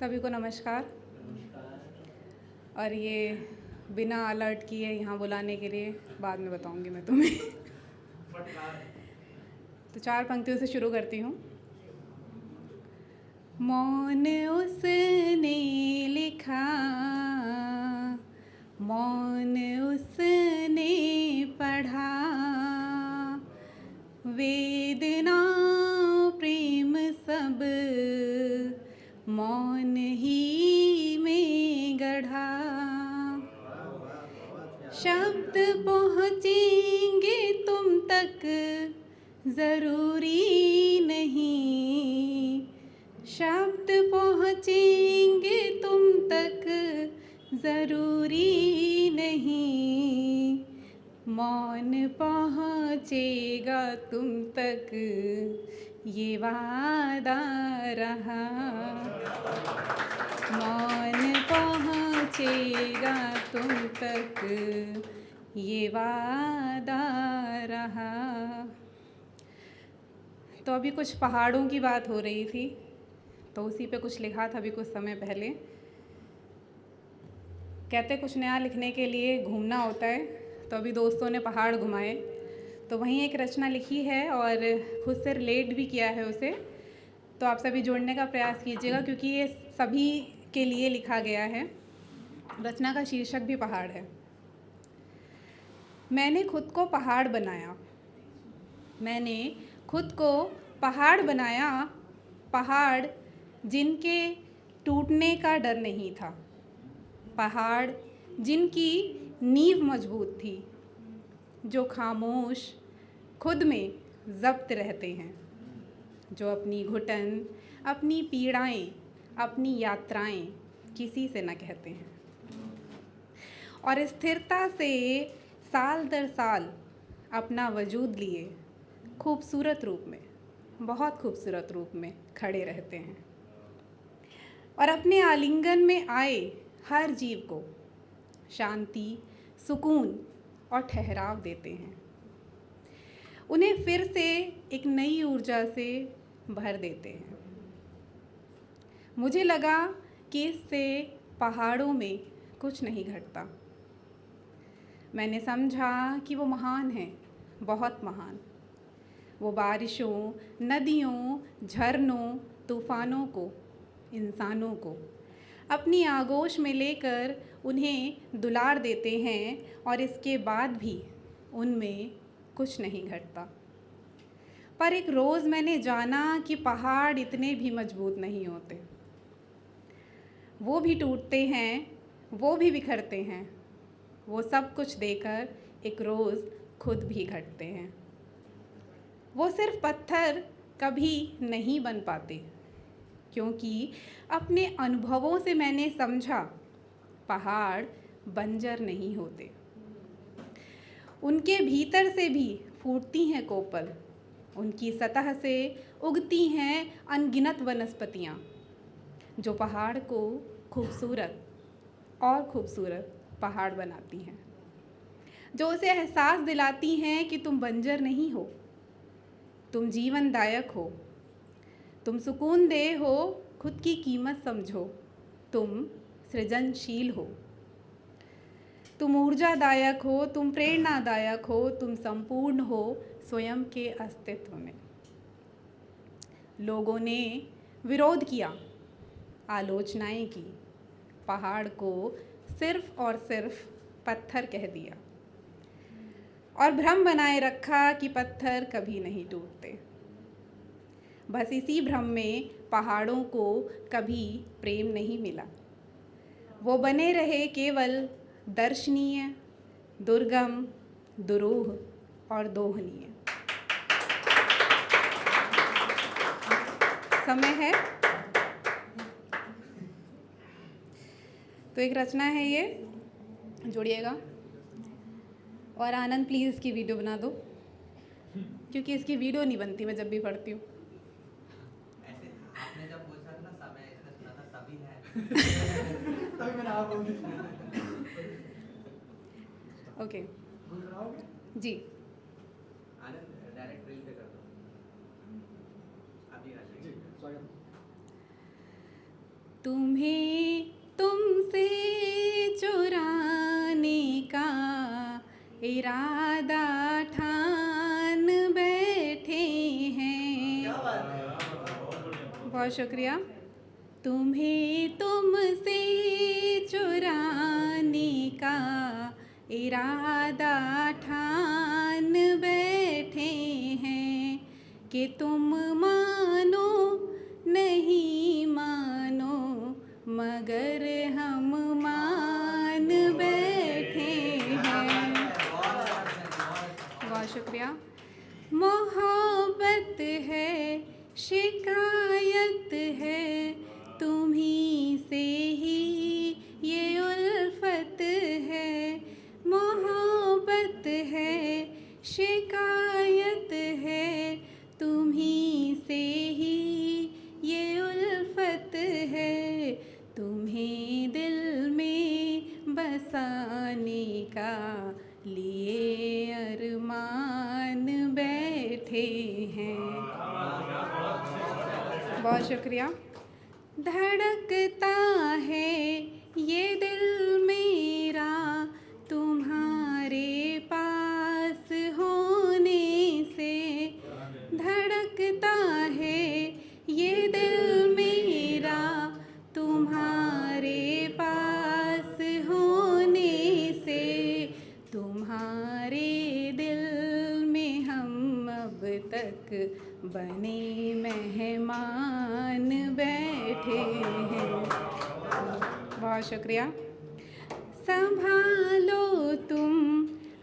सभी को नमस्कार। और ये बिना अलर्ट किए यहाँ बुलाने के लिए बाद में बताऊँगी मैं तुम्हें। तो 4 पंक्तियों से शुरू करती हूँ। मौन उसने लिखा, मौन उसने पढ़ा, वेदना प्रेम सब मौन ही में गढ़ा। शब्द पहुँचेंगे तुम तक ज़रूरी नहीं, शब्द पहुँचेंगे तुम तक ज़रूरी नहीं, मौन पहुँचेगा तुम तक ये वादा रहा। मौन पहुँचेगा तुम तक ये वादा रहा। तो अभी कुछ पहाड़ों की बात हो रही थी, तो उसी पे कुछ लिखा था अभी कुछ समय पहले। कहते कुछ नया लिखने के लिए घूमना होता है, तो अभी दोस्तों ने पहाड़ घुमाए, तो वहीं एक रचना लिखी है और खुद से रिलेट भी किया है उसे। तो आप सभी जोड़ने का प्रयास कीजिएगा, क्योंकि ये सभी के लिए लिखा गया है। रचना का शीर्षक भी पहाड़ है। मैंने खुद को पहाड़ बनाया, मैंने खुद को पहाड़ बनाया, पहाड़ जिनके टूटने का डर नहीं था, पहाड़ जिनकी नींव मजबूत थी, जो खामोश खुद में ज़ब्त रहते हैं, जो अपनी घुटन, अपनी पीड़ाएं, अपनी यात्राएं किसी से न कहते हैं, और स्थिरता से साल दर साल अपना वजूद लिए खूबसूरत रूप में, बहुत खूबसूरत रूप में खड़े रहते हैं, और अपने आलिंगन में आए हर जीव को शांति, सुकून और ठहराव देते हैं, उन्हें फिर से एक नई ऊर्जा से भर देते हैं। मुझे लगा कि इससे पहाड़ों में कुछ नहीं घटता। मैंने समझा कि वो महान हैं, बहुत महान। वो बारिशों, नदियों, झरनों, तूफ़ानों को, इंसानों को अपनी आगोश में लेकर उन्हें दुलार देते हैं, और इसके बाद भी उनमें कुछ नहीं घटता। पर एक रोज़ मैंने जाना कि पहाड़ इतने भी मजबूत नहीं होते। वो भी टूटते हैं, वो भी बिखरते हैं, वो सब कुछ देकर एक रोज़ खुद भी घटते हैं। वो सिर्फ पत्थर कभी नहीं बन पाते, क्योंकि अपने अनुभवों से मैंने समझा पहाड़ बंजर नहीं होते। उनके भीतर से भी फूटती हैं कोपल, उनकी सतह से उगती हैं अनगिनत वनस्पतियाँ, जो पहाड़ को खूबसूरत और खूबसूरत पहाड़ बनाती हैं, जो उसे एहसास दिलाती हैं कि तुम बंजर नहीं हो, तुम जीवनदायक हो, तुम सुकूनदेह हो, खुद की कीमत समझो, तुम सृजनशील हो, तुम ऊर्जादायक हो, तुम प्रेरणादायक हो, तुम संपूर्ण हो स्वयं के अस्तित्व में। लोगों ने विरोध किया, आलोचनाएं की, पहाड़ को सिर्फ और सिर्फ पत्थर कह दिया, और भ्रम बनाए रखा कि पत्थर कभी नहीं टूटते। बस इसी भ्रम में पहाड़ों को कभी प्रेम नहीं मिला। वो बने रहे केवल दर्शनीय, दुर्गम, दुरूह और दोहनीय। समय है तो एक रचना है ये, जोड़िएगा। और आनंद प्लीज़ इसकी वीडियो बना दो, क्योंकि इसकी वीडियो नहीं बनती मैं जब भी पढ़ती हूँ। ऐसे आपने जब पूछा था ना समय, इसने सुना था सभी है तभी मैंने आप बोल दिया। ओके जी, आनंद डायरेक्ट रील पे कर दो। अभी आ जाएगी। तुम्हें तुमसे चुराने का इरादा ठान बैठे हैं। बहुत शुक्रिया। तुम्हें तुमसे चुराने का इरादा ठान बैठे हैं कि तुम मानो नहीं मानो मगर हम मान बैठे हैं। बहुत शुक्रिया। मोहब्बत है शिकायत है तुम्हीं से ही ये उल्फत है। मोहब्बत है शिकायत है तुम्हीं से ही ये उल्फत है। तुम्हें दिल में बसाने का लिए अरमान बैठे हैं। बहुत शुक्रिया। धड़कता है ये दिल मेरा तुम्हारे पास होने से। धड़कता है ये दिल मेरा तुम्हारे पास होने से। तुम्हारे दिल में हम अब तक बने मेहमान बैठे हैं। बहुत शुक्रिया। संभालो तुम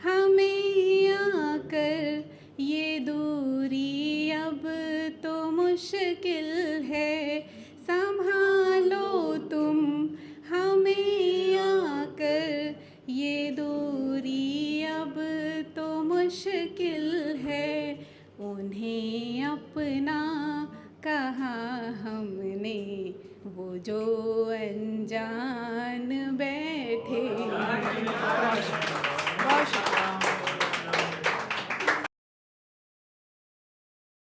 हमें आकर ये दूरी अब तो मुश्किल है। संभालो तुम हमें आकर ये दूरी अब तो मुश्किल है। उन्हें अपना कहा हमने वो जो अनजान बैठे हैं। बहुत शुक्रिया।